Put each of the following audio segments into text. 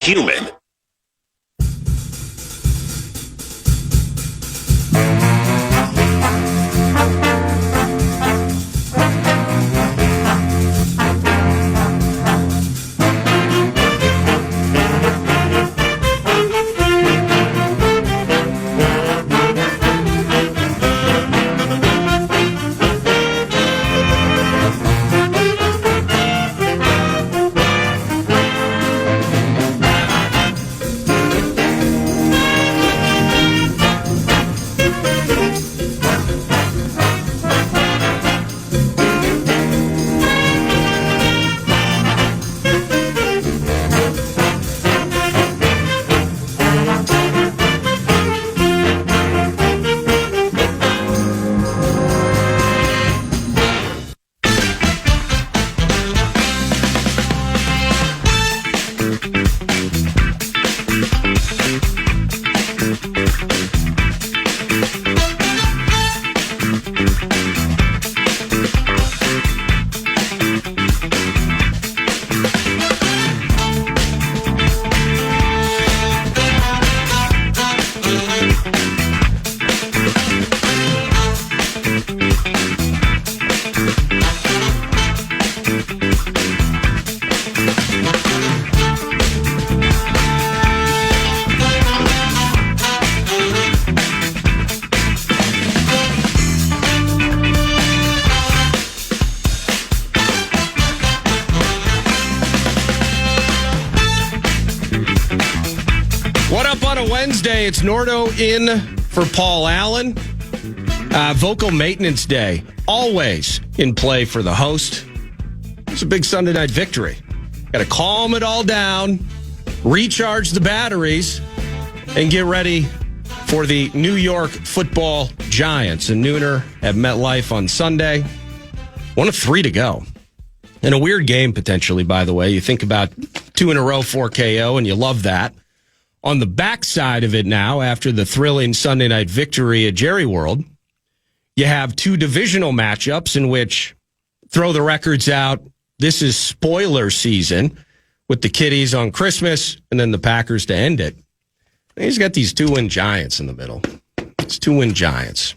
human. Wednesday, it's Nordo in for Paul Allen. Vocal Maintenance Day, always in play for the host. It's a big Sunday night victory. Got to calm it all down, recharge the batteries, and get ready for the New York Football Giants. A nooner at MetLife on Sunday. 1 of 3 to go. And a weird game, potentially, by the way. You think about 2 in a row, 4 KO, and you love that. On the backside of it now, after the thrilling Sunday night victory at Jerry World, you have 2 divisional matchups in which, throw the records out, this is spoiler season with the Kitties on Christmas and then the Packers to end it. And he's got these 2-win Giants in the middle. It's 2-win Giants.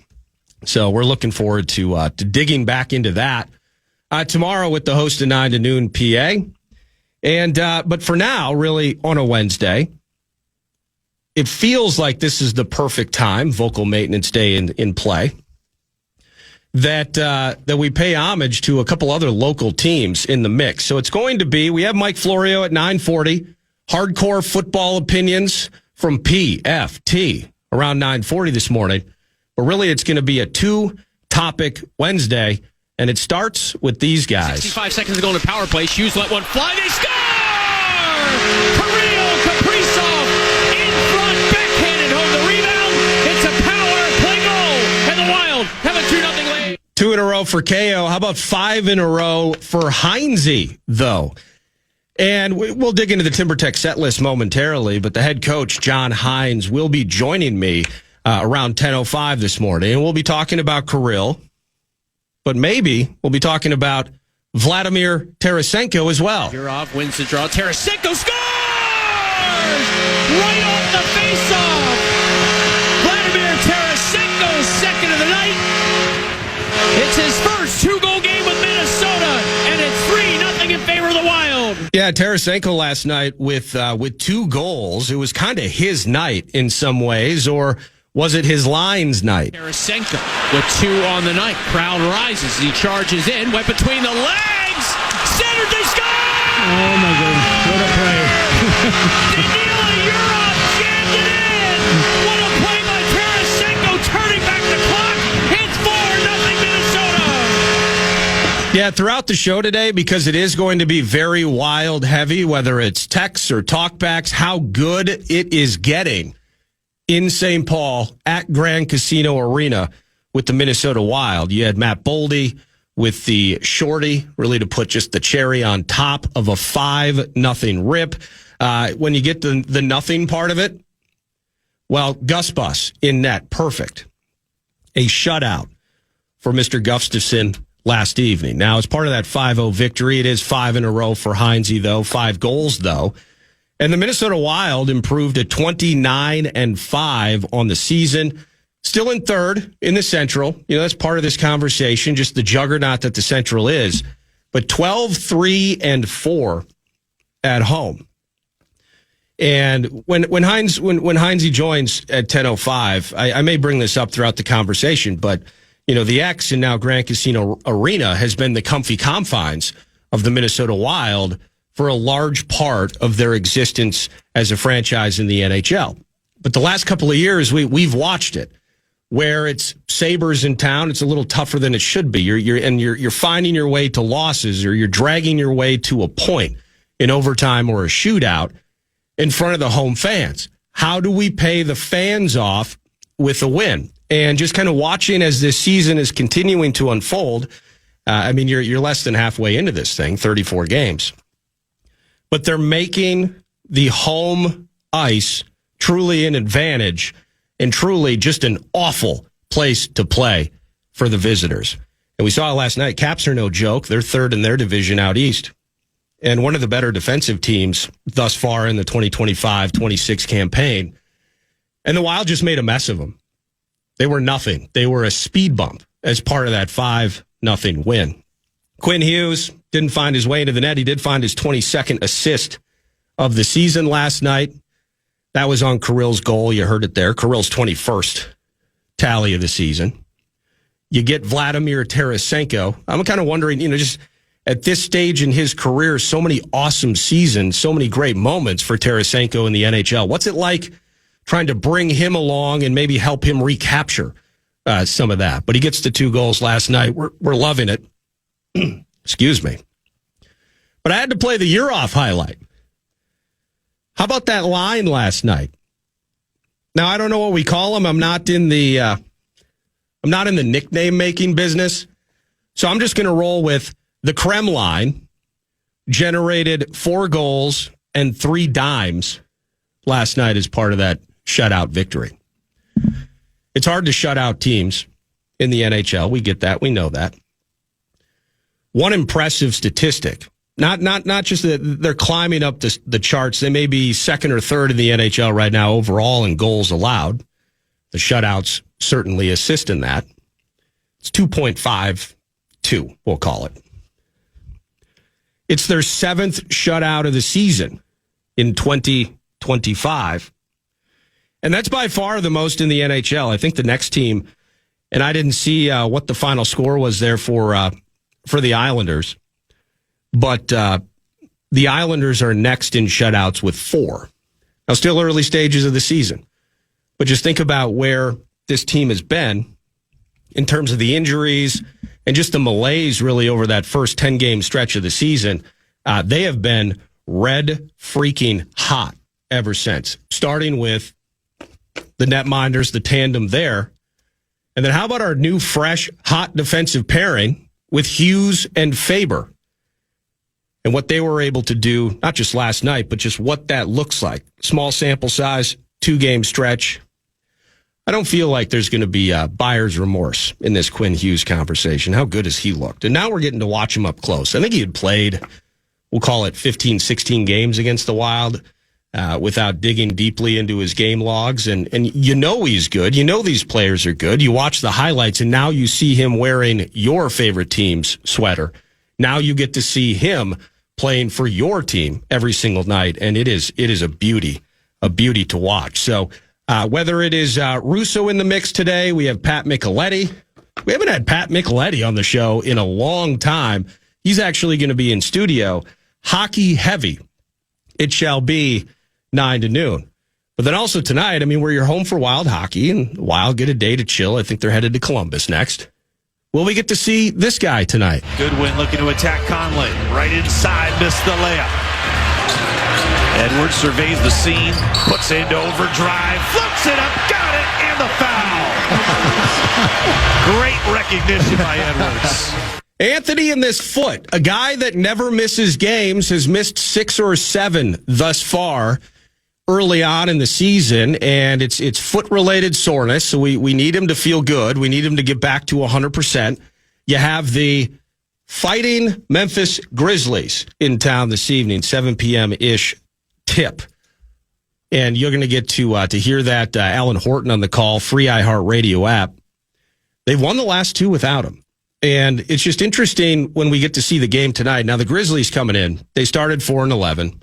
So we're looking forward to digging back into that tomorrow with the host of 9 to noon PA. And but for now, really on a Wednesday, it feels like this is the perfect time, Vocal Maintenance Day in play, that we pay homage to a couple other local teams in the mix. So it's going to be, we have Mike Florio at 9:40, hardcore football opinions from PFT around 9:40 this morning. But really, it's going to be a 2-topic Wednesday, and it starts with these guys. 65 seconds to go in the power play. Hughes let one fly. They score! Carrillo Kaprizov in front, backhanded home the rebound. It's a power play goal, and the Wild have a 2-0 lead. 2 in a row for KO. How about 5 in a row for Heinze, though? And we'll dig into the TimberTech set list momentarily, but the head coach, John Hines, will be joining me around 10:05 this morning. And we'll be talking about Kirill, but maybe we'll be talking about Vladimir Tarasenko as well. Yurov wins the draw. Tarasenko scores! Right off the face-off! Vladimir Tarasenko, second of the night. It's his first 2-goal game with Minnesota, and it's 3-0 in favor of the Wild. Yeah, Tarasenko last night with 2 goals. It was kind of his night in some ways, or was it his Lions night? Tarasenko with 2 on the night. Crowd rises. He charges in. Went between the legs. Centered. They score! Oh, my goodness. What a play. Danila Yurov jammed it in. What a play by Tarasenko. Turning back the clock. It's 4-0 Minnesota. Yeah, throughout the show today, because it is going to be very Wild heavy, whether it's texts or talkbacks, how good it is getting in St. Paul at Grand Casino Arena with the Minnesota Wild. You had Matt Boldy with the shorty, really to put just the cherry on top of a 5-0 rip. When you get the nothing part of it, well, Gus Bus in net, perfect. A shutout for Mr. Gustafson last evening. Now, as part of that 5-0 victory, it is 5 in a row for Heinze, though, 5 goals, though. And the Minnesota Wild improved to 29-5 on the season. Still in third in the Central. That's part of this conversation, just the juggernaut that the Central is. But 12-3-4 at home. And when Heinze joins at 10:05, I may bring this up throughout the conversation, but the X and now Grand Casino Arena has been the comfy confines of the Minnesota Wild for a large part of their existence as a franchise in the NHL. But the last couple of years, we've watched it. Where it's Sabres in town, it's a little tougher than it should be. You're finding your way to losses, or you're dragging your way to a point in overtime or a shootout in front of the home fans. How do we pay the fans off with a win? And just kind of watching as this season is continuing to unfold. You're less than halfway into this thing, 34 games, but they're making the home ice truly an advantage. And truly just an awful place to play for the visitors. And we saw it last night. Caps are no joke. They're third in their division out east. And one of the better defensive teams thus far in the 2025-26 campaign. And the Wild just made a mess of them. They were nothing. They were a speed bump as part of that 5-0 win. Quinn Hughes didn't find his way into the net. He did find his 22nd assist of the season last night. That was on Kirill's goal. You heard it there. Kirill's 21st tally of the season. You get Vladimir Tarasenko. I'm kind of wondering, just at this stage in his career, so many awesome seasons, so many great moments for Tarasenko in the NHL. What's it like trying to bring him along and maybe help him recapture some of that? But he gets the 2 goals last night. We're loving it. Excuse me. But I had to play the year off highlight. How about that line last night? Now, I don't know what we call them. I'm not in the nickname making business. So I'm just going to roll with the Krem line. Generated 4 goals and 3 dimes last night as part of that shutout victory. It's hard to shut out teams in the NHL. We get that. We know that. One impressive statistic. Not just that they're climbing up the charts. They may be second or third in the NHL right now overall in goals allowed. The shutouts certainly assist in that. It's 2.52, we'll call it. It's their 7th shutout of the season in 2025. And that's by far the most in the NHL. I think the next team, and I didn't see what the final score was there for the Islanders. But the Islanders are next in shutouts with 4. Now, still early stages of the season. But just think about where this team has been in terms of the injuries and just the malaise really over that first 10-game stretch of the season. They have been red freaking hot ever since, starting with the netminders, the tandem there. And then how about our new, fresh, hot defensive pairing with Hughes and Faber? And what they were able to do, not just last night, but just what that looks like. Small sample size, 2-game stretch. I don't feel like there's going to be buyer's remorse in this Quinn Hughes conversation. How good has he looked? And now we're getting to watch him up close. I think he had played, we'll call it 15, 16 games against the Wild without digging deeply into his game logs. And he's good. These players are good. You watch the highlights, and now you see him wearing your favorite team's sweater. Now you get to see him playing for your team every single night, and it is a beauty to watch. So whether it is Russo in the mix today, we have Pat Micheletti. We haven't had Pat Micheletti on the show in a long time. He's actually going to be in studio. Hockey heavy. It shall be 9 to noon. But then also tonight, we're your home for Wild hockey, and Wild get a day to chill. I think they're headed to Columbus next. Will we get to see this guy tonight? Goodwin looking to attack Conley. Right inside, missed the layup. Edwards surveys the scene, puts into overdrive, floats it up, got it, and the foul. Great recognition by Edwards. Anthony in this foot, a guy that never misses games, has missed 6 or 7 thus far early on in the season, and it's foot-related soreness, so we need him to feel good. We need him to get back to 100%. You have the Fighting Memphis Grizzlies in town this evening, 7 p.m.-ish tip and you're going to get to hear that Alan Horton on the call, free iHeartRadio app. They've won the last 2 without him. And it's just interesting when we get to see the game tonight. Now, the Grizzlies coming in, they started 4-11.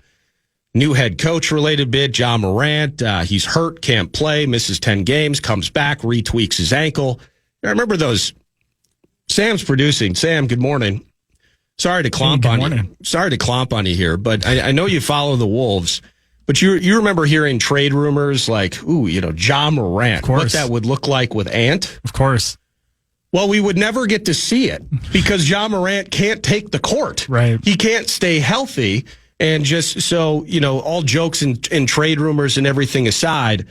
New head coach related bit, John Morant. He's hurt, can't play, misses 10 games, comes back, retweaks his ankle. I remember those. Sam's producing. Sam, good morning. Sorry to clomp on you. Sorry to clomp on you here, but I know you follow the Wolves. But you remember hearing trade rumors like, John Morant, what that would look like with Ant? Of course. Well, we would never get to see it because John Morant can't take the court. Right. He can't stay healthy. And just so, all jokes and trade rumors and everything aside,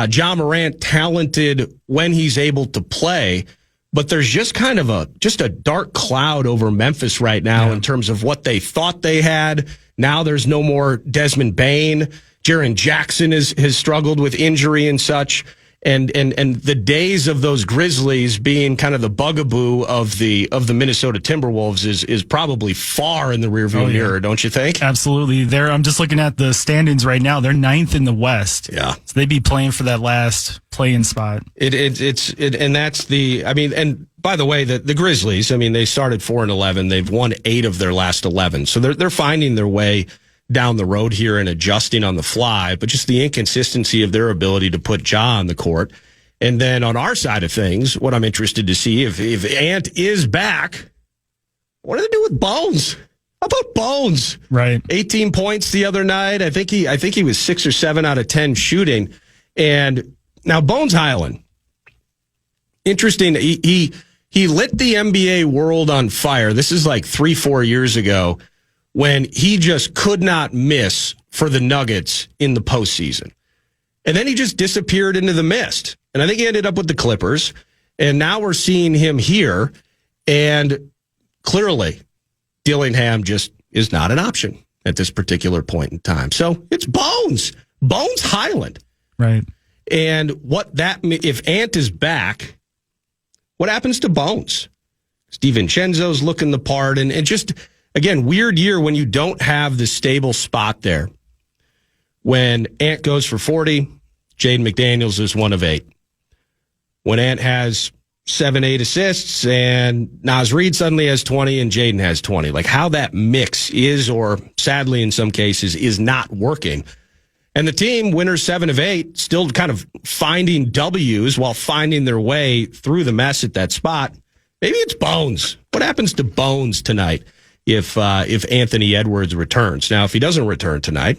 John Morant talented when he's able to play. But there's just kind of a dark cloud over Memphis right now in terms of what they thought they had. Now there's no more Desmond Bane. Jaren Jackson has struggled with injury and such. And the days of those Grizzlies being kind of the bugaboo of the Minnesota Timberwolves is probably far in the rearview mirror, don't you think? Absolutely. I'm just looking at the standings right now. They're 9th in the West. Yeah. So they'd be playing for that last play-in spot. And that's and by the way, the Grizzlies, they started 4-11. They've won 8 of their last 11. So they're finding their way down the road here and adjusting on the fly, but just the inconsistency of their ability to put Ja on the court. And then on our side of things, what I'm interested to see, if Ant is back, what do they do with Bones? How about Bones? Right. 18 points the other night. I think he was 6 or 7 out of 10 shooting. And now Bones Highland, interesting. He lit the NBA world on fire. This is like 3-4 years ago, when he just could not miss for the Nuggets in the postseason. And then he just disappeared into the mist. And I think he ended up with the Clippers. And now we're seeing him here. And clearly, Dillingham just is not an option at this particular point in time. So it's Bones Highland. Right. And if Ant is back, what happens to Bones? DiVincenzo's looking the part. And just... Again, weird year when you don't have the stable spot there. When Ant goes for 40, Jaden McDaniels is 1 of 8. When Ant has 7-8 assists and Naz Reid suddenly has 20 and Jaden has 20. Like how that mix is, or sadly in some cases, is not working. And the team, winners 7 of 8, still kind of finding W's while finding their way through the mess at that spot. Maybe it's Bones. What happens to Bones tonight? If Anthony Edwards returns. Now, if he doesn't return tonight,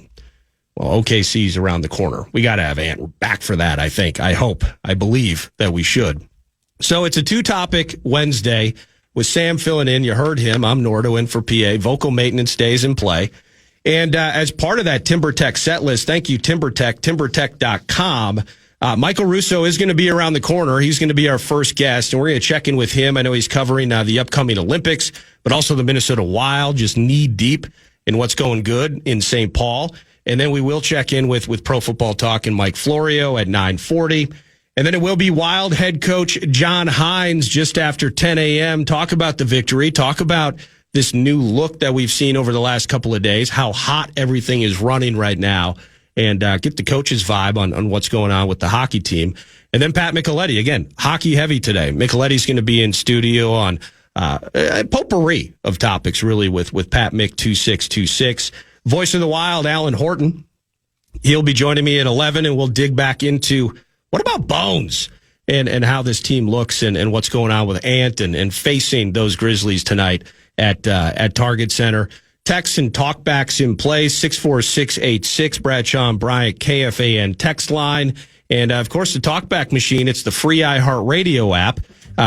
well, OKC's around the corner. We got to have Ant back for that, I think. I hope. I believe that we should. So it's a 2-topic Wednesday with Sam filling in. You heard him. I'm Nordo in for PA. Vocal maintenance days in play. And as part of that TimberTech set list, thank you, TimberTech, timbertech.com. Michael Russo is going to be around the corner. He's going to be our first guest, and we're going to check in with him. I know he's covering the upcoming Olympics, but also the Minnesota Wild, just knee-deep in what's going good in St. Paul. And then we will check in with Pro Football Talk and Mike Florio at 9:40. And then it will be Wild head coach John Hines just after 10 a.m. Talk about the victory, talk about this new look that we've seen over the last couple of days, how hot everything is running right now, and get the coach's vibe on what's going on with the hockey team. And then Pat Micheletti, again, hockey heavy today. Micheletti's going to be in studio on a potpourri of topics, really, with Pat Mick 2626. Voice of the Wild, Alan Horton. He'll be joining me at 11, and we'll dig back into what about Bones and how this team looks and what's going on with Ant and facing those Grizzlies tonight at Target Center. Texts and talkbacks in place, 64686, Bradshaw and Bryant, KFAN text line. And, of course, the talkback machine, it's the free iHeartRadio app.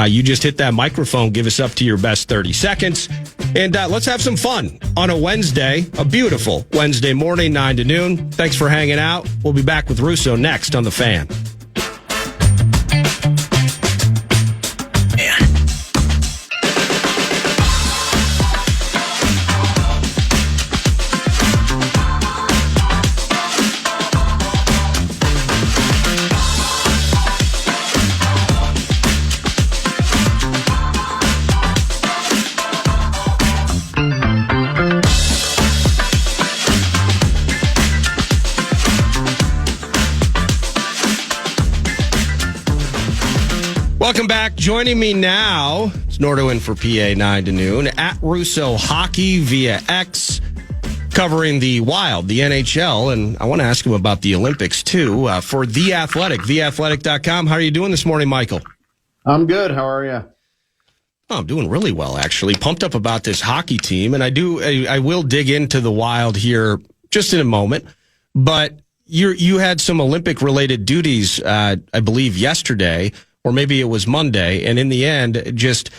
You just hit that microphone, give us up to your best 30 seconds. And let's have some fun on a Wednesday, a beautiful Wednesday morning, 9 to noon. Thanks for hanging out. We'll be back with Russo next on The Fan. Welcome back. Joining me now, it's Nordo in for PA 9 to noon, at Russo Hockey via X, covering the Wild, the NHL, and I want to ask him about the Olympics, too, for The Athletic, theathletic.com. How are you doing this morning, Michael? I'm good. How are you? Oh, I'm doing really well, actually. Pumped up about this hockey team, and I will dig into the Wild here just in a moment, but you had some Olympic-related duties, I believe, yesterday, or maybe it was Monday, and in the end, just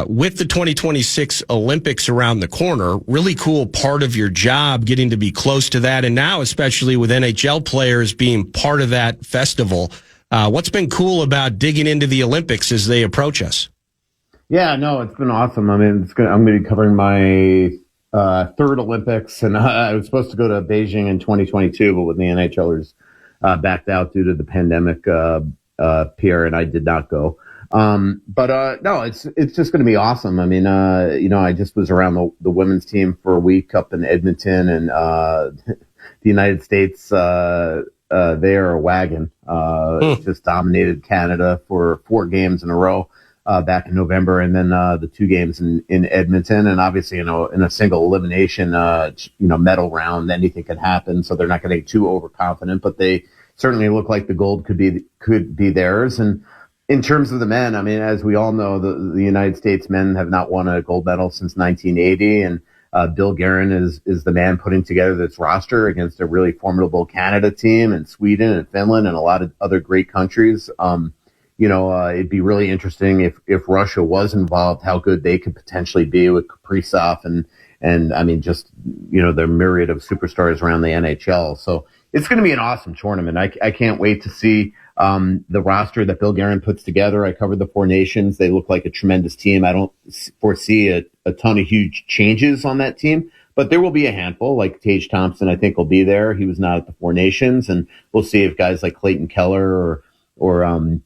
with the 2026 Olympics around the corner, really cool part of your job getting to be close to that, and now especially with NHL players being part of that festival. What's been cool about digging into the Olympics as they approach us? Yeah, no, it's been awesome. I mean, I'm going to be covering my third Olympics, and I was supposed to go to Beijing in 2022, but when the NHLers backed out due to the pandemic, Pierre and I did not go. But no, it's just going to be awesome. I mean, I just was around the women's team for a week up in Edmonton, and the United States, they are a wagon. Just dominated Canada for 4 games in a row back in November, and then the 2 games in Edmonton, and obviously, in a single elimination, medal round, anything can happen. So they're not getting too overconfident, but they certainly look like the gold could be theirs. And in terms of the men, I mean, as we all know, the United States men have not won a gold medal since 1980, and Bill Guerin is the man putting together this roster against a really formidable Canada team, and Sweden and Finland and a lot of other great countries. It'd be really interesting if Russia was involved, how good they could potentially be with Kaprizov and I mean, just, the myriad of superstars around the NHL. So it's going to be an awesome tournament. I can't wait to see the roster that Bill Guerin puts together. I covered the 4 nations. They look like a tremendous team. I don't foresee a ton of huge changes on that team, but there will be a handful. Like Tage Thompson, I think, will be there. He was not at the 4 nations, and we'll see if guys like Clayton Keller or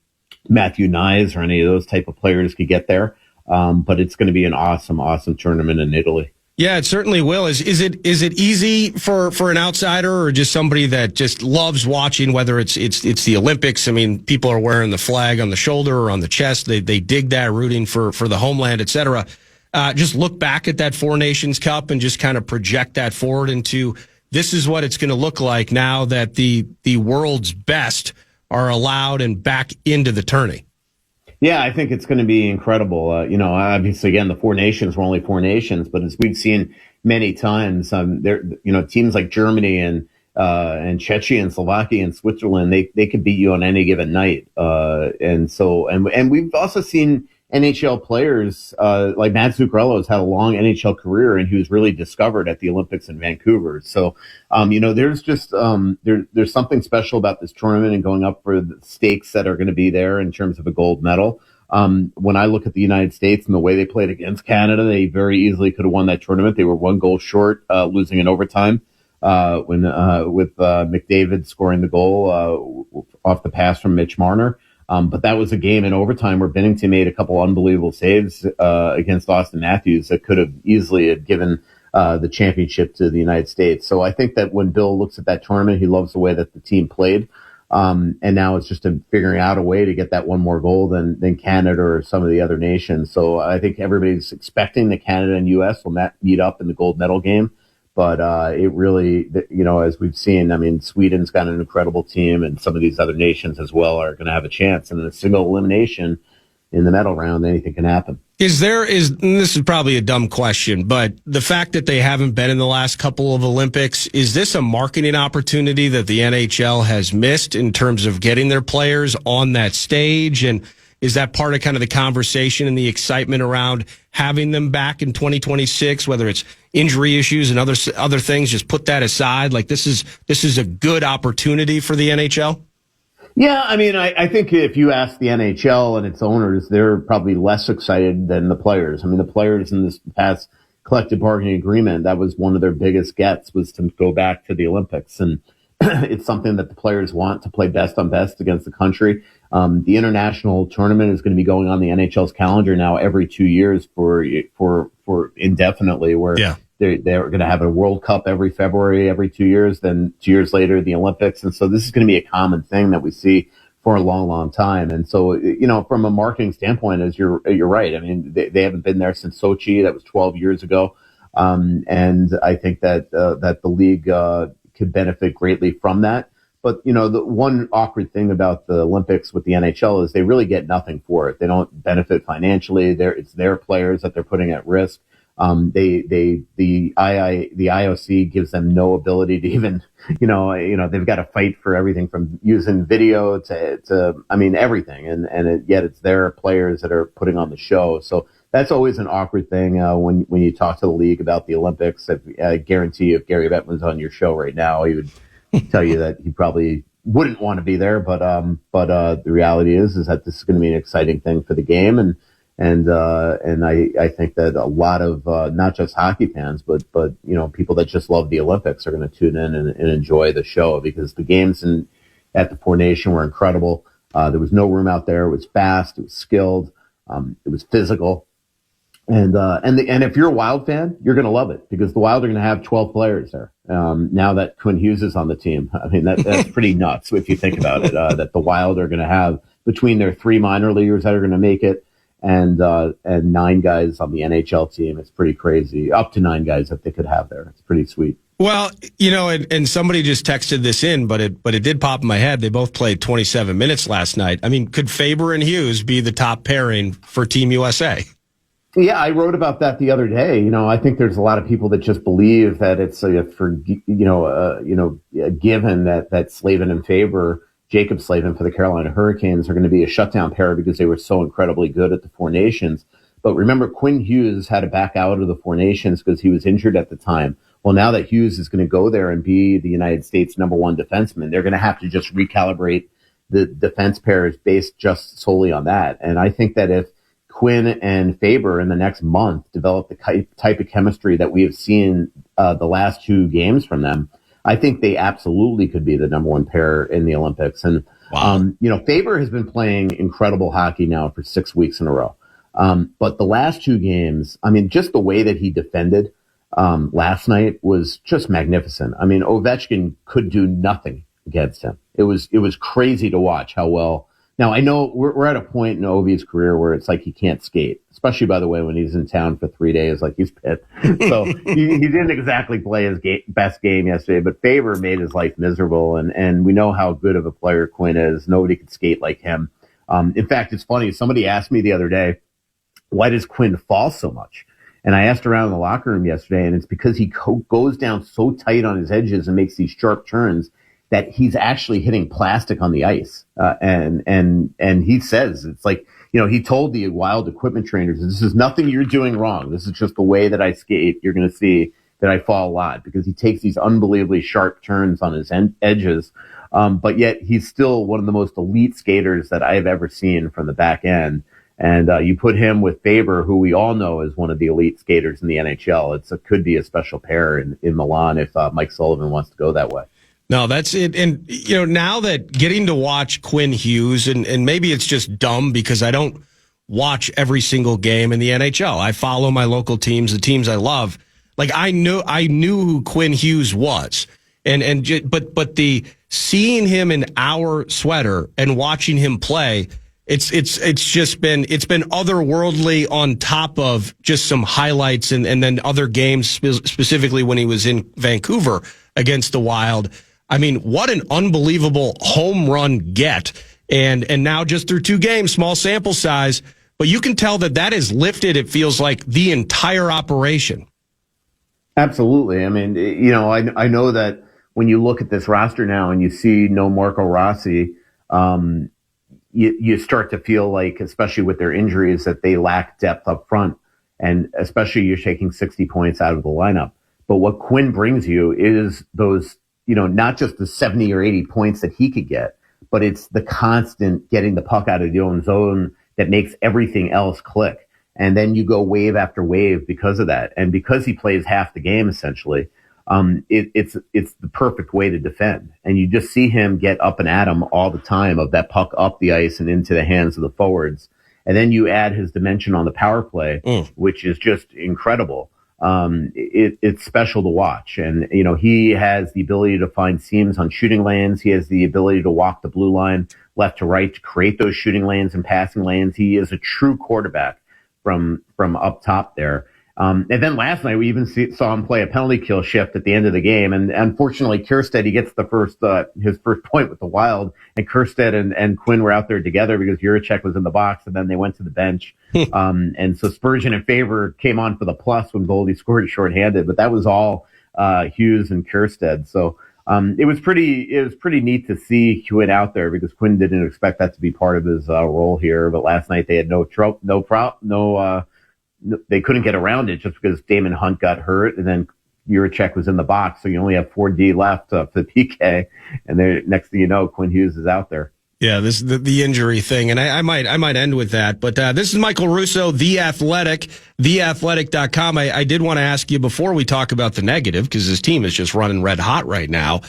Matthew Nyes or any of those type of players could get there. But it's going to be an awesome, awesome tournament in Italy. Yeah, it certainly will. Is it easy for an outsider or just somebody that just loves watching, whether it's the Olympics? I mean, people are wearing the flag on the shoulder or on the chest. They dig that, rooting for the homeland, et cetera. Just look back at that 4 Nations Cup and just kind of project that forward into this is what it's going to look like now that the world's best are allowed and back into the tourney. Yeah, I think it's going to be incredible. Obviously, again, the 4 nations were only 4 nations, but as we've seen many times, teams like Germany and Czechia and Slovakia and Switzerland, they could beat you on any given night. And we've also seen NHL players like Matt Zuccarello has had a long NHL career, and he was really discovered at the Olympics in Vancouver. So, there's just there's something special about this tournament and going up for the stakes that are going to be there in terms of a gold medal. When I look at the United States and the way they played against Canada, they very easily could have won that tournament. They were 1 goal short, losing in overtime with McDavid scoring the goal off the pass from Mitch Marner. But that was a game in overtime where Binnington made a couple unbelievable saves against Austin Matthews that could have easily have given the championship to the United States. So I think that when Bill looks at that tournament, he loves the way that the team played. And now it's just figuring out a way to get that 1 more goal than Canada or some of the other nations. So I think everybody's expecting that Canada and U.S. will meet up in the gold medal game. But it really, as we've seen, I mean, Sweden's got an incredible team, and some of these other nations as well are going to have a chance. And in a single elimination in the medal round, anything can happen. And this is probably a dumb question, but the fact that they haven't been in the last couple of Olympics, is this a marketing opportunity that the NHL has missed in terms of getting their players on that stage? And is that part of kind of the conversation and the excitement around having them back in 2026, whether it's injury issues and other things? Just put that aside. Like this is a good opportunity for the NHL. Yeah, I mean, I think if you ask the NHL and its owners, they're probably less excited than the players. I mean, the players in this past collective bargaining agreement, that was one of their biggest gets, was to go back to the Olympics. And it's something that the players want, to play best on best against the country. The international tournament is going to be going on the NHL's calendar now every 2 years for indefinitely, where they're going to have a World Cup every February, every 2 years, then 2 years later, the Olympics. And so this is going to be a common thing that we see for a long, long time. And so, from a marketing standpoint, as you're right. I mean, they haven't been there since Sochi. That was 12 years ago. And I think that the league could benefit greatly from that. But, the one awkward thing about the Olympics with the NHL is they really get nothing for it. They don't benefit financially. It's their players that they're putting at risk. The IOC gives them no ability to even, they've got to fight for everything from using video to everything. Yet it's their players that are putting on the show. So that's always an awkward thing when you talk to the league about the Olympics. I guarantee you, if Gary Bettman's on your show right now, he would tell you that he probably wouldn't want to be there. But the reality is that this is going to be an exciting thing for the game. And I think that a lot of not just hockey fans, but people that just love the Olympics are going to tune in and enjoy the show, because the games at the Four Nation were incredible. There was no room out there. It was fast. It was skilled. It was physical. And if you're a Wild fan, you're going to love it, because the Wild are going to have 12 players there. Now that Quinn Hughes is on the team, I mean, that's pretty nuts if you think about it, that the Wild are going to have between their 3 minor leaguers that are going to make it and 9 guys on the NHL team. It's pretty crazy. Up to 9 guys that they could have there. It's pretty sweet. Well, and somebody just texted this in, but it did pop in my head. They both played 27 minutes last night. I mean, could Faber and Hughes be the top pairing for Team USA? Yeah, I wrote about that the other day. I think there's a lot of people that just believe that it's a given that Slavin and Faber, Jacob Slavin for the Carolina Hurricanes, are going to be a shutdown pair because they were so incredibly good at the Four Nations. But remember, Quinn Hughes had to back out of the Four Nations because he was injured at the time. Well, now that Hughes is going to go there and be the United States #1 defenseman, they're going to have to just recalibrate the defense pairs based just solely on that. And I think that if Quinn and Faber in the next month develop the type of chemistry that we have seen the last 2 games from them, I think they absolutely could be the #1 pair in the Olympics. And, wow. Faber has been playing incredible hockey now for 6 weeks in a row. But the last 2 games, I mean, just the way that he defended last night was just magnificent. I mean, Ovechkin could do nothing against him. It was crazy to watch how well. Now, I know we're at a point in Ovi's career where it's like he can't skate, especially, by the way, when he's in town for 3 days like he's Pitt. So he didn't exactly play his best game yesterday, but Faber made his life miserable, and we know how good of a player Quinn is. Nobody could skate like him. In fact, it's funny. Somebody asked me the other day, why does Quinn fall so much? And I asked around in the locker room yesterday, and it's because he goes down so tight on his edges and makes these sharp turns that he's actually hitting plastic on the ice. And he says, it's like, he told the Wild equipment trainers, this is nothing you're doing wrong. This is just the way that I skate. You're going to see that I fall a lot, because he takes these unbelievably sharp turns on his edges. But yet he's still one of the most elite skaters that I've ever seen from the back end. And you put him with Faber, who we all know is one of the elite skaters in the NHL. It could be a special pair in Milan if Mike Sullivan wants to go that way. No, that's it. And, now that getting to watch Quinn Hughes, and maybe it's just dumb because I don't watch every single game in the NHL. I follow my local teams, the teams I love. Like, I knew who Quinn Hughes was. But the seeing him in our sweater and watching him play, it's been otherworldly, on top of just some highlights and then other games, specifically when he was in Vancouver against the Wild. I mean, what an unbelievable home run get. And now just through 2 games, small sample size, but you can tell that has lifted, it feels like, the entire operation. Absolutely. I mean, I know that when you look at this roster now and you see no Marco Rossi, you start to feel like, especially with their injuries, that they lack depth up front. And especially you're taking 60 points out of the lineup. But what Quinn brings you is those, not just the 70 or 80 points that he could get, but it's the constant getting the puck out of the own zone that makes everything else click. And then you go wave after wave because of that. And because he plays half the game, essentially, it's the perfect way to defend. And you just see him get up and at him all the time, of that puck up the ice and into the hands of the forwards. And then you add his dimension on the power play, which is just incredible. it's special to watch. And, he has the ability to find seams on shooting lanes. He has the ability to walk the blue line left to right to create those shooting lanes and passing lanes. He is a true quarterback from up top there. And then last night we even saw him play a penalty kill shift at the end of the game. And unfortunately, Kjerstad, he gets his first point with the Wild, and Kjerstad and Quinn were out there together because Juracek was in the box, and then they went to the bench. And so Spurgeon and Favor came on for the plus when Boldy scored shorthanded, but that was all Hughes and Kjerstad. So it was pretty neat to see Quinn out there because Quinn didn't expect that to be part of his role here. But last night they had they couldn't get around it just because Damon Hunt got hurt, and then Juracek was in the box, so you only have 4D left for the PK, and next thing you know, Quinn Hughes is out there. Yeah, this is the injury thing, and I might end with that. But this is Michael Russo, The Athletic, theathletic.com. I did want to ask you before we talk about the negative, because his team is just running red hot right now.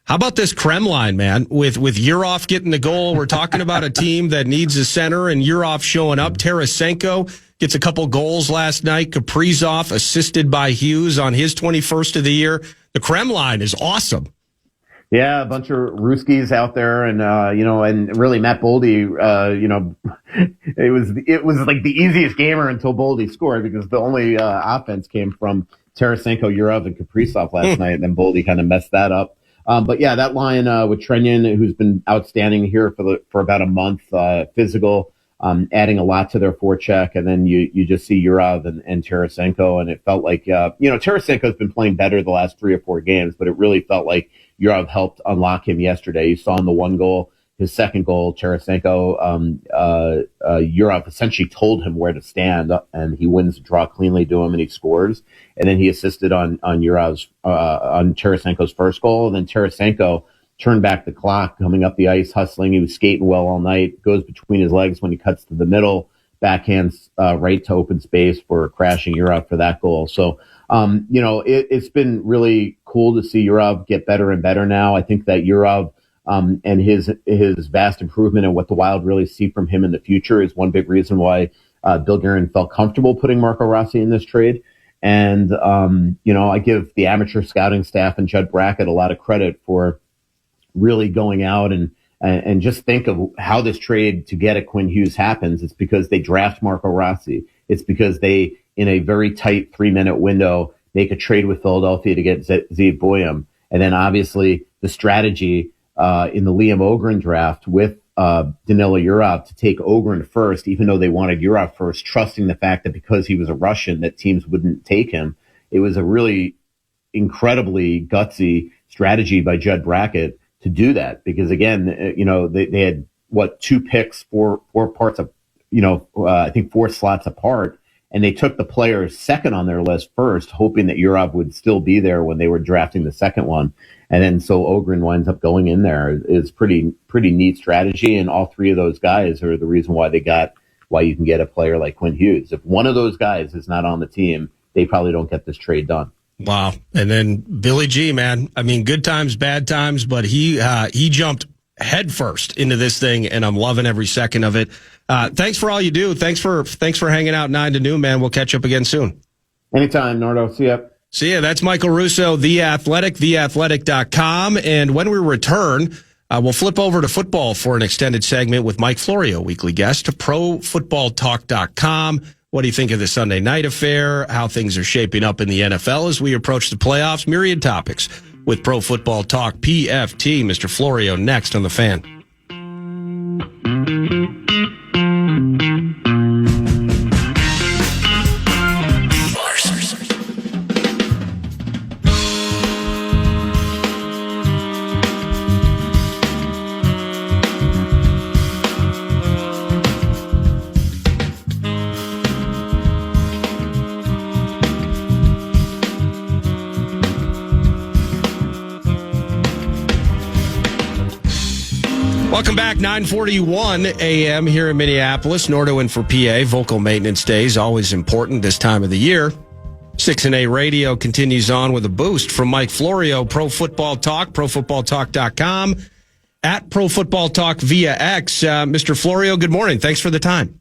How about this Krem line, man? With Urov getting the goal, we're talking about a team that needs a center, and Urov showing up. Tarasenko gets a couple goals last night. Kaprizov assisted by Hughes on his 21st of the year. The Krem line is awesome. Yeah, a bunch of Ruskies out there, and and really Matt Boldy, it was like the easiest gamer until Boldy scored because the only offense came from Tarasenko, Urov, and Kaprizov last night, and then Boldy kind of messed that up. But yeah, that line with Trenyan, who's been outstanding here for about a month, physical, adding a lot to their forecheck, and then you just see Urov and Tarasenko, and it felt like Tarasenko's been playing better the last 3 or 4 games, but it really felt like Urov helped unlock him yesterday. You saw in the one goal, his second goal, Tarasenko, Urov essentially told him where to stand, and he wins the draw cleanly to him, and he scores. And then he assisted on Tarasenko's first goal, and then Tarasenko turned back the clock, coming up the ice, hustling. He was skating well all night, goes between his legs when he cuts to the middle, backhands right to open space for crashing Urov for that goal. So, it's been really cool to see Urov get better and better now. I think that Urov and his vast improvement and what the Wild really see from him in the future is one big reason why Bill Guerin felt comfortable putting Marco Rossi in this trade. And, I give the amateur scouting staff and Judd Brackett a lot of credit for really going out and just think of how this trade to get at Quinn Hughes happens. It's because they draft Marco Rossi. It's because they, in a very tight 3-minute window, make a trade with Philadelphia to get Zeev Boyum. And then obviously the strategy in the Liam Ogren draft with Danila Urov to take Ogren first, even though they wanted Urov first, trusting the fact that because he was a Russian that teams wouldn't take him. It was a really incredibly gutsy strategy by Judd Brackett to do that, because again, they had 2 picks, 4 parts of, I think 4 slots apart, and they took the players second on their list first, hoping that Urov would still be there when they were drafting the second one, and then so Ogren winds up going in there. It's pretty neat strategy, and all 3 of those guys are the reason why you can get a player like Quinn Hughes. If one of those guys is not on the team, they probably don't get this trade done. Wow. And then Billy G, man, I mean, good times, bad times, but he jumped headfirst into this thing, and I'm loving every second of it. Thanks for all you do. Thanks for hanging out 9 to noon, man. We'll catch up again soon. Anytime, Nordo. See ya. See ya. That's Michael Russo, The Athletic, theathletic.com. And when we return, we'll flip over to football for an extended segment with Mike Florio, weekly guest, to profootballtalk.com. What do you think of the Sunday night affair? How things are shaping up in the NFL as we approach the playoffs? Myriad topics with Pro Football Talk PFT. Mr. Florio next on The Fan. Welcome back, 9:41 a.m. here in Minneapolis. Nordo in for PA. Vocal maintenance days, always important this time of the year. 6 and A Radio continues on with a boost from Mike Florio, Pro Football Talk, profootballtalk.com, at Pro Football Talk via X. Mr. Florio, good morning. Thanks for the time.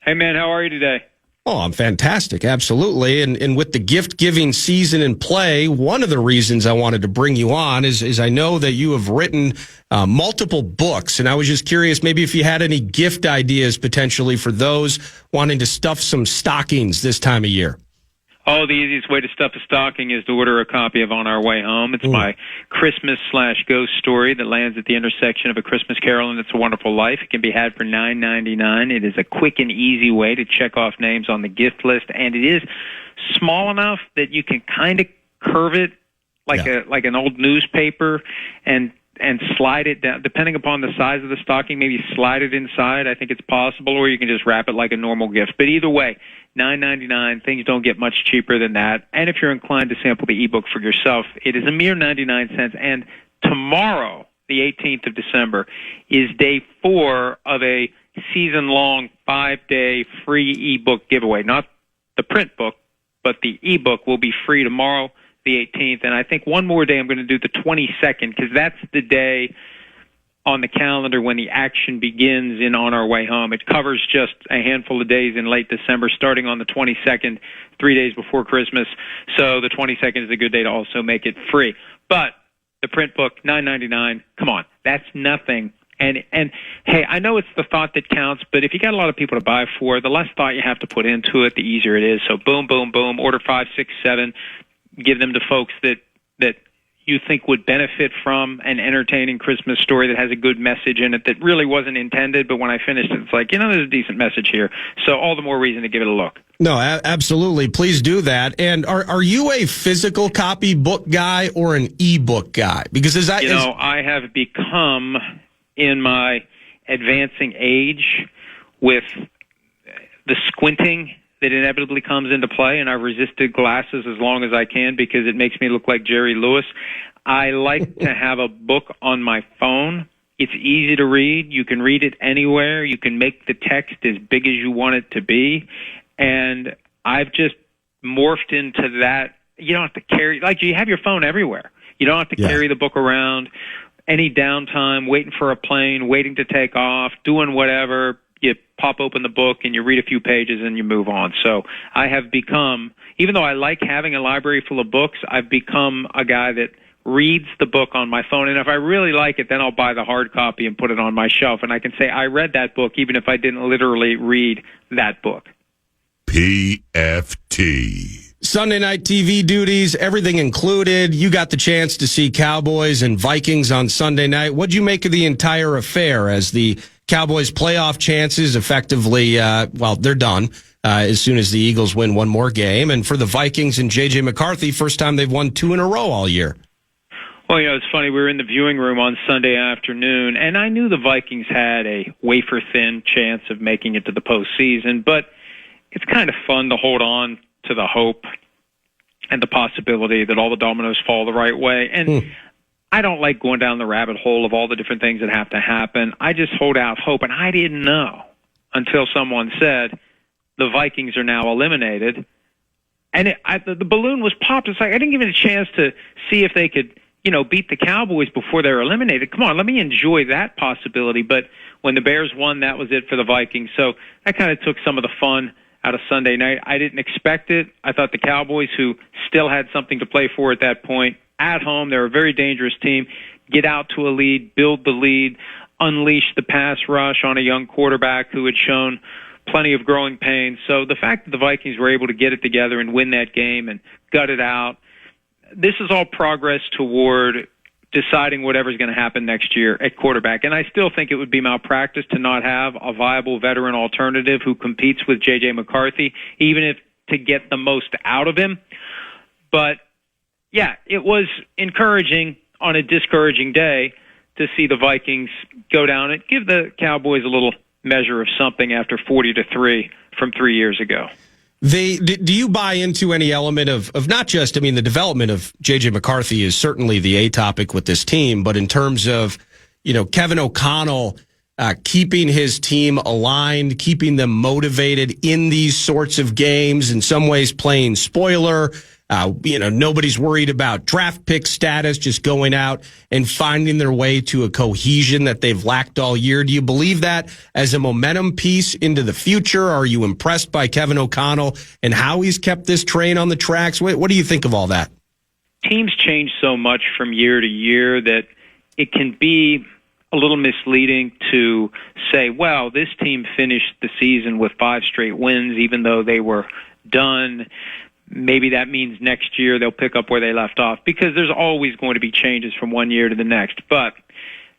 Hey, man, how are you today? Oh, I'm fantastic. Absolutely. And with the gift-giving season in play, one of the reasons I wanted to bring you on is I know that you have written multiple books, and I was just curious maybe if you had any gift ideas potentially for those wanting to stuff some stockings this time of year. Oh, the easiest way to stuff a stocking is to order a copy of On Our Way Home. It's my Christmas/ghost story that lands at the intersection of A Christmas Carol and It's a Wonderful Life. It can be had for $9.99. It is a quick and easy way to check off names on the gift list, and it is small enough that you can kind of curve it like an old newspaper and slide it down, depending upon the size of the stocking, maybe slide it inside. I think it's possible, or you can just wrap it like a normal gift. But either way, $9.99, things don't get much cheaper than that. And if you're inclined to sample the ebook for yourself, it is a mere 99 cents. And tomorrow, the 18th of December, is day 4 of a season-long 5-day free ebook giveaway. Not the print book, but the ebook will be free tomorrow, the 18th. And I think one more day I'm going to do the 22nd, because that's the day on the calendar when the action begins in On Our Way Home. It covers just a handful of days in late December, starting on the 22nd, 3 days before Christmas. So the 22nd is a good day to also make it free. But the print book, $9.99, come on, that's nothing. And hey, I know it's the thought that counts, but if you got a lot of people to buy for, the less thought you have to put into it, the easier it is. So boom, boom, boom, order 5, 6, 7, give them to folks that you think would benefit from an entertaining Christmas story that has a good message in it that really wasn't intended, but when I finished it, it's like, there's a decent message here. So all the more reason to give it a look. No, absolutely. Please do that. And are you a physical copy book guy or an e-book guy? Because I have become, in my advancing age, with the squinting that inevitably comes into play, and I've resisted glasses as long as I can because it makes me look like Jerry Lewis. I like to have a book on my phone. It's easy to read. You can read it anywhere. You can make the text as big as you want it to be. And I've just morphed into that. You don't have to carry, you have your phone everywhere. You don't have to carry the book around. Any downtime, waiting for a plane, waiting to take off, doing whatever, you pop open the book and you read a few pages and you move on. So I have become, even though I like having a library full of books, I've become a guy that reads the book on my phone. And if I really like it, then I'll buy the hard copy and put it on my shelf. And I can say I read that book even if I didn't literally read that book. PFT. Sunday night TV duties, everything included. You got the chance to see Cowboys and Vikings on Sunday night. What'd you make of the entire affair as the Cowboys' playoff chances effectively, they're done as soon as the Eagles win one more game. And for the Vikings and J.J. McCarthy, first time they've won 2 in a row all year. Well, it's funny. We were in the viewing room on Sunday afternoon, and I knew the Vikings had a wafer-thin chance of making it to the postseason, but it's kind of fun to hold on to the hope and the possibility that all the dominoes fall the right way. And I don't like going down the rabbit hole of all the different things that have to happen. I just hold out hope, and I didn't know until someone said the Vikings are now eliminated. And the balloon was popped. It's like I didn't give it a chance to see if they could, beat the Cowboys before they were eliminated. Come on, let me enjoy that possibility. But when the Bears won, that was it for the Vikings. So that kind of took some of the fun out of Sunday night. I didn't expect it. I thought the Cowboys, who still had something to play for at that point, at home, they're a very dangerous team. Get out to a lead, build the lead, unleash the pass rush on a young quarterback who had shown plenty of growing pains. So the fact that the Vikings were able to get it together and win that game and gut it out, this is all progress toward deciding whatever's going to happen next year at quarterback. And I still think it would be malpractice to not have a viable veteran alternative who competes with J.J. McCarthy, even if to get the most out of him. But yeah, it was encouraging on a discouraging day to see the Vikings go down and give the Cowboys a little measure of something after 40-3 from 3 years ago. Do you buy into any element of not just, the development of J.J. McCarthy is certainly the A topic with this team, but in terms of, Kevin O'Connell keeping his team aligned, keeping them motivated in these sorts of games, in some ways playing spoiler, Nobody's worried about draft pick status, just going out and finding their way to a cohesion that they've lacked all year. Do you believe that as a momentum piece into the future? Are you impressed by Kevin O'Connell and how he's kept this train on the tracks? What do you think of all that? Teams change so much from year to year that it can be a little misleading to say, well, this team finished the season with 5 straight wins, even though they were done. Maybe that means next year they'll pick up where they left off, because there's always going to be changes from one year to the next. But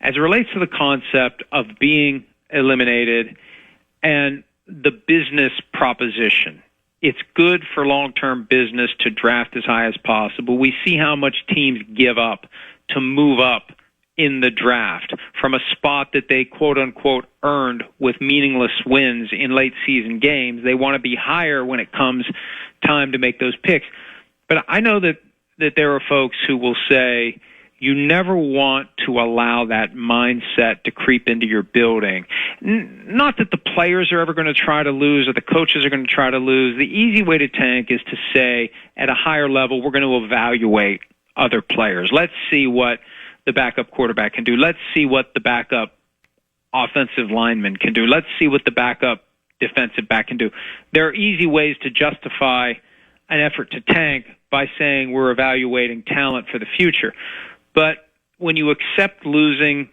as it relates to the concept of being eliminated and the business proposition, it's good for long-term business to draft as high as possible. We see how much teams give up to move up in the draft from a spot that they quote-unquote earned with meaningless wins in late-season games. They want to be higher when it comes time to make those picks. But I know that there are folks who will say you never want to allow that mindset to creep into your building. Not that the players are ever going to try to lose or the coaches are going to try to lose. The easy way to tank is to say, at a higher level, we're going to evaluate other players. Let's see what the backup quarterback can do. Let's see what the backup offensive lineman can do. Let's see what the backup defensive back can do. There are easy ways to justify an effort to tank by saying we're evaluating talent for the future. But when you accept losing,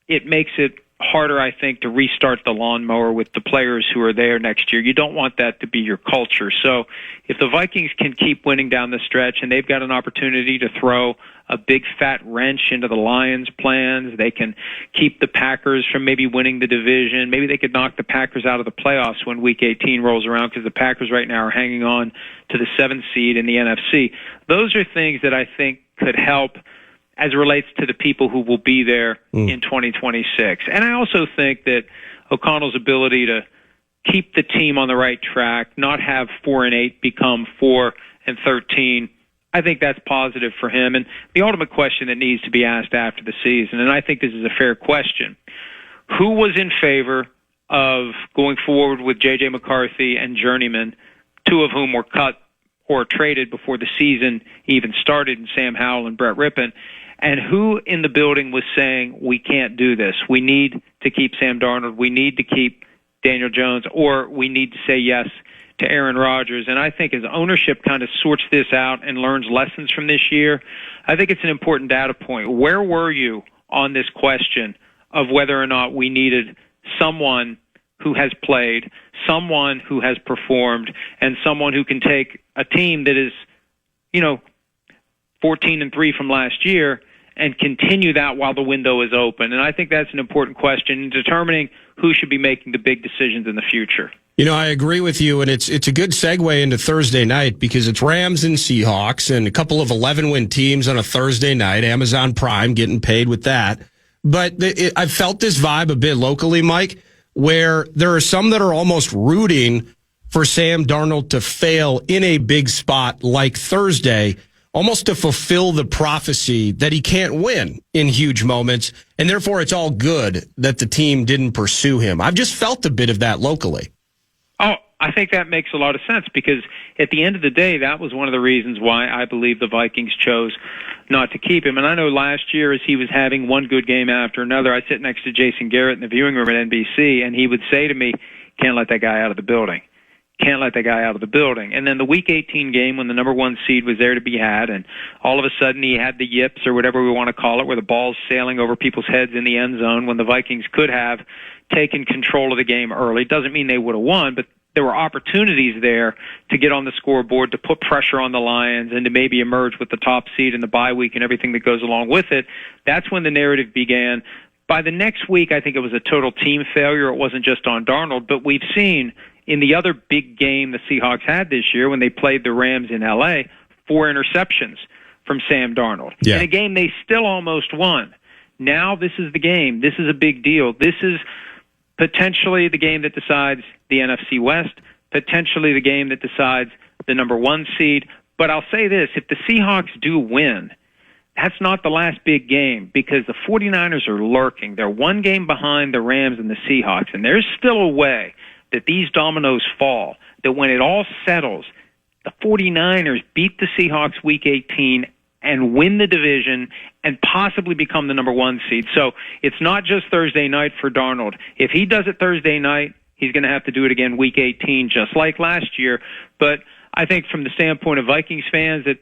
it makes it harder, I think, to restart the lawnmower with the players who are there next year. You don't want that to be your culture. So if the Vikings can keep winning down the stretch and they've got an opportunity to throw a big fat wrench into the Lions' plans, they can keep the Packers from maybe winning the division. Maybe they could knock the Packers out of the playoffs when Week 18 rolls around, because the Packers right now are hanging on to the 7th seed in the NFC. Those are things that I think could help as it relates to the people who will be there in 2026. And I also think that O'Connell's ability to keep the team on the right track, not have 4-8 become 4-13, I think that's positive for him. And the ultimate question that needs to be asked after the season, and I think this is a fair question, who was in favor of going forward with J.J. McCarthy and Journeyman, 2 of whom were cut or traded before the season even started, in Sam Howell and Brett Rippon, and who in the building was saying, we can't do this. We need to keep Sam Darnold. We need to keep Daniel Jones, or we need to say yes to Aaron Rodgers. And I think as ownership kind of sorts this out and learns lessons from this year, I think it's an important data point. Where were you on this question of whether or not we needed someone who has played, someone who has performed, and someone who can take a team that is, 14-3 from last year and continue that while the window is open? And I think that's an important question in determining who should be making the big decisions in the future. I agree with you, and it's a good segue into Thursday night, because it's Rams and Seahawks and a couple of 11-win teams on a Thursday night, Amazon Prime getting paid with that. But I've felt this vibe a bit locally, Mike, where there are some that are almost rooting for Sam Darnold to fail in a big spot like Thursday, almost to fulfill the prophecy that he can't win in huge moments, and therefore it's all good that the team didn't pursue him. I've just felt a bit of that locally. Oh, I think that makes a lot of sense, because at the end of the day, that was one of the reasons why I believe the Vikings chose not to keep him. And I know last year, as he was having one good game after another, I sit next to Jason Garrett in the viewing room at NBC, and he would say to me, can't let that guy out of the building. Can't let that guy out of the building. And then the Week 18 game, when the number 1 seed was there to be had, and all of a sudden he had the yips, or whatever we want to call it, where the ball's sailing over people's heads in the end zone, when the Vikings could have taken control of the game early. Doesn't mean they would have won, but there were opportunities there to get on the scoreboard, to put pressure on the Lions, and to maybe emerge with the top seed in the bye week and everything that goes along with it. That's when the narrative began. By the next week, I think it was a total team failure. It wasn't just on Darnold, but we've seen in the other big game the Seahawks had this year, when they played the Rams in L.A., 4 interceptions from Sam Darnold. In a game they still almost won. Now this is the game. This is a big deal. This is potentially the game that decides the NFC West, potentially the game that decides the number 1 seed. But I'll say this, if the Seahawks do win, that's not the last big game, because the 49ers are lurking. They're 1 game behind the Rams and the Seahawks, and there's still a way that these dominoes fall, that when it all settles, the 49ers beat the Seahawks Week 18 and win the division and possibly become the number 1 seed. So it's not just Thursday night for Darnold. If he does it Thursday night, he's going to have to do it again Week 18, just like last year. But I think from the standpoint of Vikings fans that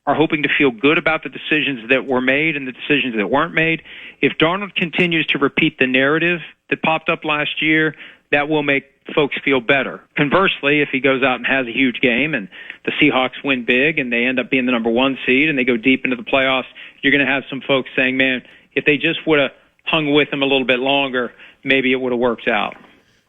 are hoping to feel good about the decisions that were made and the decisions that weren't made, if Darnold continues to repeat the narrative that popped up last year, that will make folks feel better. Conversely, if he goes out and has a huge game and the Seahawks win big and they end up being the number 1 seed and they go deep into the playoffs, you're going to have some folks saying, man, if they just would have hung with him a little bit longer, maybe it would have worked out.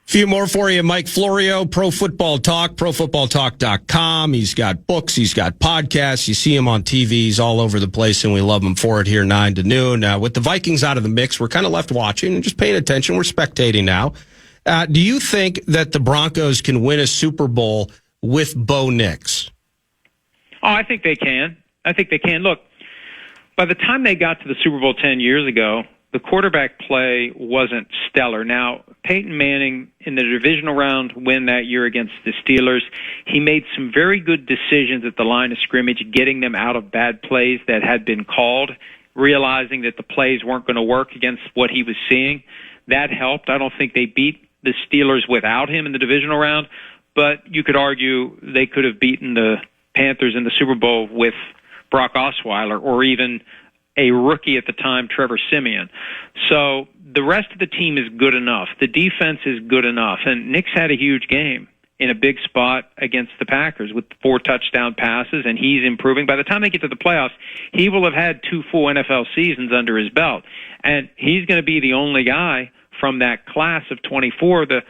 Few more for you. Mike Florio, Pro Football Talk, profootballtalk.com. He's got books. He's got podcasts. You see him on TVs all over the place, and we love him for it here 9 to noon. With the Vikings out of the mix, we're kind of left watching and just paying attention. We're spectating now. Do you think that the Broncos can win a Super Bowl with Bo Nix? Oh, I think they can. Look, by the time they got to the Super Bowl 10 years ago, the quarterback play wasn't stellar. Now, Peyton Manning in the divisional round win that year against the Steelers, he made some very good decisions at the line of scrimmage, getting them out of bad plays that had been called, realizing that the plays weren't going to work against what he was seeing. That helped. I don't think they beat the Steelers without him in the divisional round, but you could argue they could have beaten the Panthers in the Super Bowl with Brock Osweiler or even a rookie at the time, Trevor Siemian. So the rest of the team is good enough. The defense is good enough. And Nick's had a huge game in a big spot against the Packers with 4 touchdown passes, and he's improving. By the time they get to the playoffs, he will have had 2 full NFL seasons under his belt. And he's going to be the only guy from that class of 24, the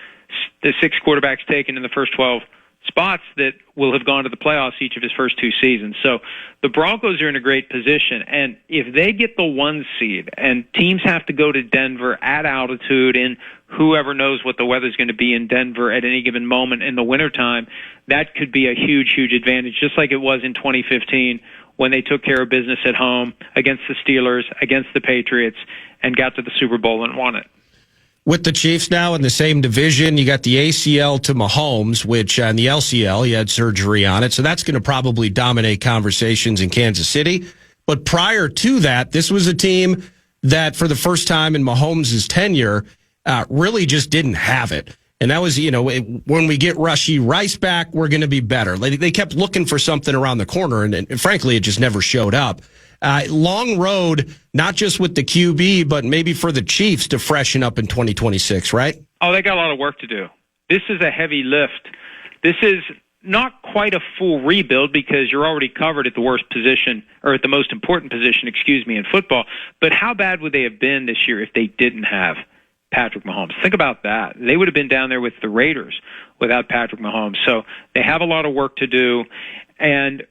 6 quarterbacks taken in the first 12 spots that will have gone to the playoffs each of his first 2 seasons. So the Broncos are in a great position. And if they get the 1 seed and teams have to go to Denver at altitude and whoever knows what the weather's going to be in Denver at any given moment in the wintertime, that could be a huge, huge advantage, just like it was in 2015 when they took care of business at home against the Steelers, against the Patriots, and got to the Super Bowl and won it. With the Chiefs now in the same division, you got the ACL to Mahomes, which on the LCL, he had surgery on it. So that's going to probably dominate conversations in Kansas City. But prior to that, this was a team that for the first time in Mahomes' tenure, really just didn't have it. And that was, when we get Rashee Rice back, we're going to be better. They kept looking for something around the corner, and frankly, it just never showed up. Long road, not just with the QB, but maybe for the Chiefs to freshen up in 2026, right? Oh, they got a lot of work to do. This is a heavy lift. This is not quite a full rebuild because you're already covered at the worst position, or at the most important position, in football. But how bad would they have been this year if they didn't have Patrick Mahomes? Think about that. They would have been down there with the Raiders without Patrick Mahomes. So they have a lot of work to do. And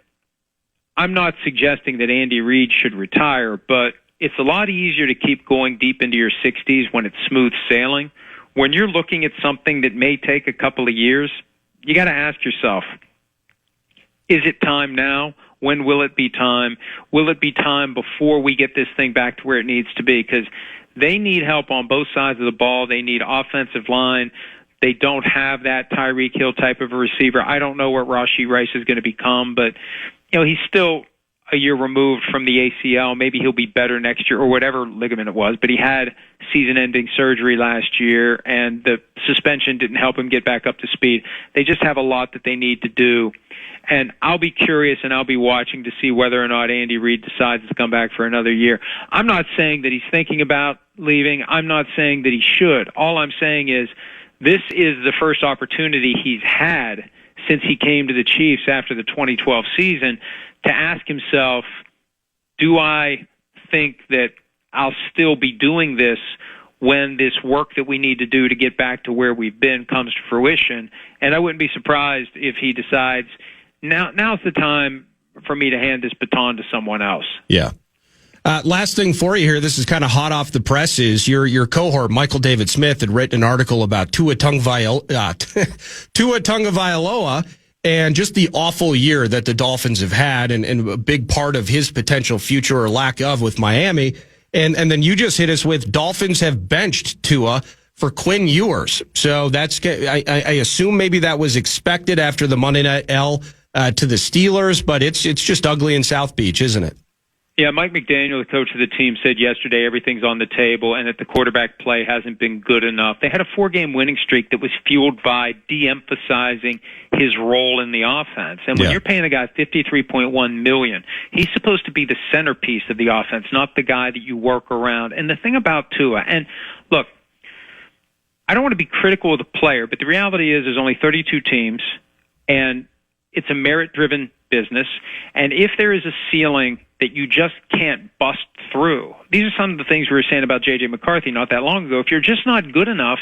I'm not suggesting that Andy Reid should retire, but it's a lot easier to keep going deep into your 60s when it's smooth sailing. When you're looking at something that may take a couple of years, you got to ask yourself, is it time now? When will it be time? Will it be time before we get this thing back to where it needs to be? Because they need help on both sides of the ball. They need offensive line. They don't have that Tyreek Hill type of a receiver. I don't know what Rashee Rice is going to become, but he's still a year removed from the ACL. Maybe he'll be better next year or whatever ligament it was, but he had season-ending surgery last year, and the suspension didn't help him get back up to speed. They just have a lot that they need to do, and I'll be curious and I'll be watching to see whether or not Andy Reid decides to come back for another year. I'm not saying that he's thinking about leaving. I'm not saying that he should. All I'm saying is this is the first opportunity he's had since he came to the Chiefs after the 2012 season to ask himself, do I think that I'll still be doing this when this work that we need to do to get back to where we've been comes to fruition? And I wouldn't be surprised if he decides, now's the time for me to hand this baton to someone else. Yeah. Last thing for you here, this is kind of hot off the presses. Your cohort, Michael David Smith, had written an article about Tua Tagovailoa and just the awful year that the Dolphins have had and a big part of his potential future or lack of with Miami. And then you just hit us with Dolphins have benched Tua for Quinn Ewers. So that's, I assume maybe that was expected after the Monday Night L to the Steelers, but it's just ugly in South Beach, isn't it? Yeah, Mike McDaniel, the coach of the team, said yesterday everything's on the table and that the quarterback play hasn't been good enough. They had a 4-game winning streak that was fueled by de-emphasizing his role in the offense. And when you're paying a guy $53.1 million, he's supposed to be the centerpiece of the offense, not the guy that you work around. And the thing about Tua, and look, I don't want to be critical of the player, but the reality is there's only 32 teams, and it's a merit-driven business. And if there is a ceiling that you just can't bust through. These are some of the things we were saying about J.J. McCarthy not that long ago. If you're just not good enough,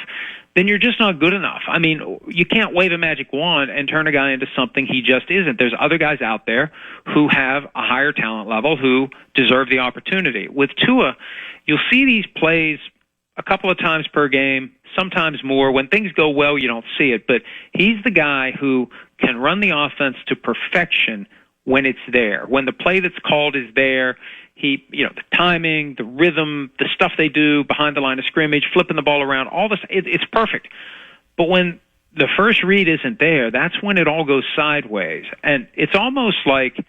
then you're just not good enough. I mean, you can't wave a magic wand and turn a guy into something he just isn't. There's other guys out there who have a higher talent level who deserve the opportunity. With Tua, you'll see these plays a couple of times per game, sometimes more. When things go well, you don't see it. But he's the guy who can run the offense to perfection when it's there. When the play that's called is there, the timing, the rhythm, the stuff they do behind the line of scrimmage, flipping the ball around, all this, it's perfect. But when the first read isn't there, that's when it all goes sideways. And it's almost like,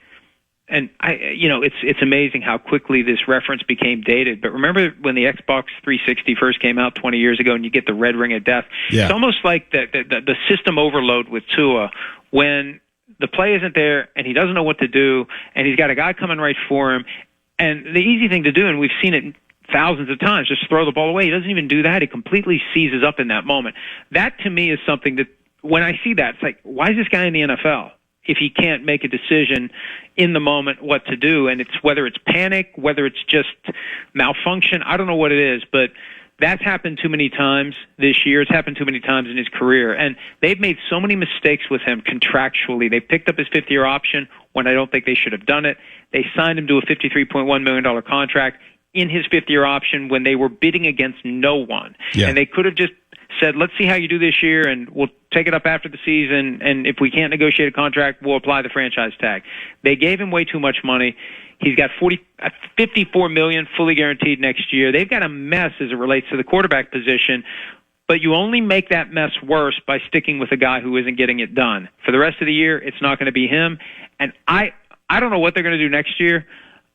and it's amazing how quickly this reference became dated. But remember when the Xbox 360 first came out 20 years ago and you get the red ring of death? Yeah. It's almost like the system overload with Tua when the play isn't there and he doesn't know what to do and he's got a guy coming right for him. And the easy thing to do, and we've seen it thousands of times, just throw the ball away. He doesn't even do that. He completely seizes up in that moment. That to me is something that when I see that, it's like, why is this guy in the NFL if he can't make a decision in the moment what to do? And it's whether it's panic, whether it's just malfunction, I don't know what it is, but that's happened too many times this year. It's happened too many times in his career. And they've made so many mistakes with him contractually. They picked up his fifth-year option when I don't think they should have done it. They signed him to a $53.1 million contract in his fifth-year option when they were bidding against no one. Yeah. And they could have just said, let's see how you do this year, and we'll take it up after the season, and if we can't negotiate a contract, we'll apply the franchise tag. They gave him way too much money. He's got $54 million fully guaranteed next year. They've got a mess as it relates to the quarterback position, but you only make that mess worse by sticking with a guy who isn't getting it done. For the rest of the year, it's not going to be him, and I don't know what they're going to do next year.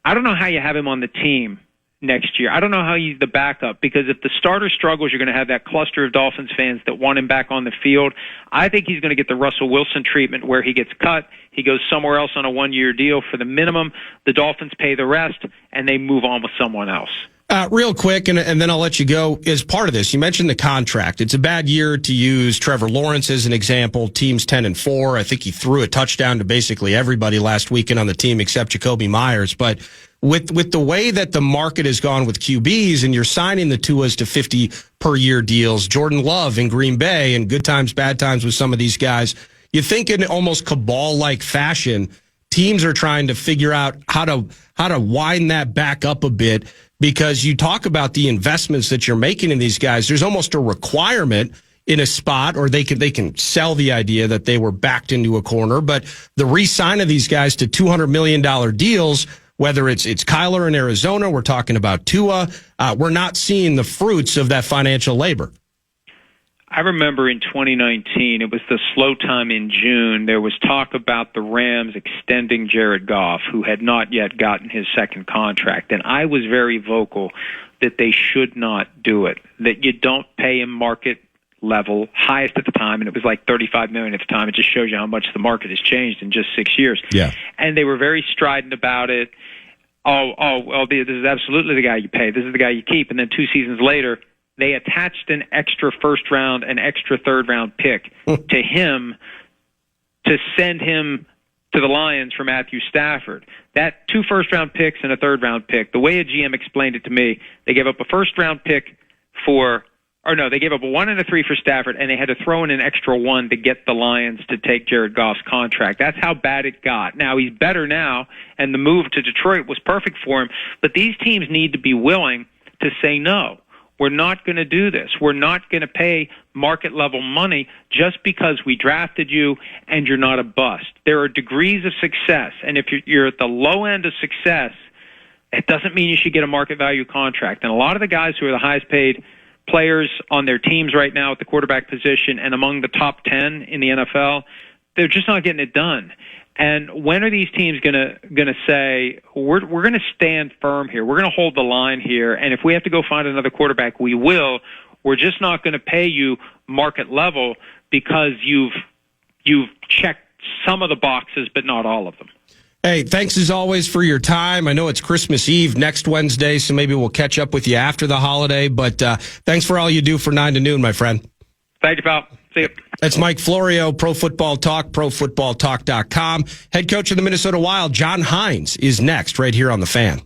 I don't know how you have him on the team next year. I don't know how he's the backup, because if the starter struggles, you're going to have that cluster of Dolphins fans that want him back on the field. I think he's going to get the Russell Wilson treatment where he gets cut, he goes somewhere else on a one-year deal for the minimum, the Dolphins pay the rest, and they move on with someone else. Real quick, and then I'll let you go. As part of this, you mentioned the contract. It's a bad year to use Trevor Lawrence as an example. Team's 10-4. I think he threw a touchdown to basically everybody last weekend on the team except Jacoby Myers. But with the way that the market has gone with QBs, and you're signing the Tuas to 50 per year deals, Jordan Love in Green Bay, and good times, bad times with some of these guys, you think in almost cabal-like fashion, teams are trying to figure out how to wind that back up a bit, because you talk about the investments that you're making in these guys. There's almost a requirement in a spot, or they can sell the idea that they were backed into a corner, but the re-sign of these guys to $200 million deals, whether it's Kyler in Arizona, we're talking about Tua, we're not seeing the fruits of that financial labor. I remember in 2019, it was the slow time in June, there was talk about the Rams extending Jared Goff, who had not yet gotten his second contract. And I was very vocal that they should not do it, that you don't pay him market level, highest at the time, and it was like $35 million at the time. It just shows you how much the market has changed in just 6 years. Yeah. And they were very strident about it. This is absolutely the guy you pay. This is the guy you keep. And then 2 seasons later, they attached an extra first round, an extra third round pick to him to send him to the Lions for Matthew Stafford. That 2 first round picks and a third round pick, the way a GM explained it to me, they gave up a first round pick they gave up a 1 and a 3 for Stafford, and they had to throw in an extra 1 to get the Lions to take Jared Goff's contract. That's how bad it got. Now, he's better now, and the move to Detroit was perfect for him, but these teams need to be willing to say no. We're not going to do this. We're not going to pay market-level money just because we drafted you and you're not a bust. There are degrees of success, and if you're at the low end of success, it doesn't mean you should get a market value contract. And a lot of the guys who are the highest paid players on their teams right now at the quarterback position and among the top 10 in the NFL, they're just not getting it done. And when are these teams gonna say we're gonna stand firm here? We're gonna hold the line here, and if we have to go find another quarterback, we will. We're just not going to pay you market level because you've checked some of the boxes, but not all of them. Hey, thanks as always for your time. I know it's Christmas Eve next Wednesday, so maybe we'll catch up with you after the holiday. But thanks for all you do for 9 to noon, my friend. Thank you, pal. See you. That's Mike Florio, Pro Football Talk, ProFootballTalk.com. Head coach of the Minnesota Wild, John Hines, is next right here on The Fan.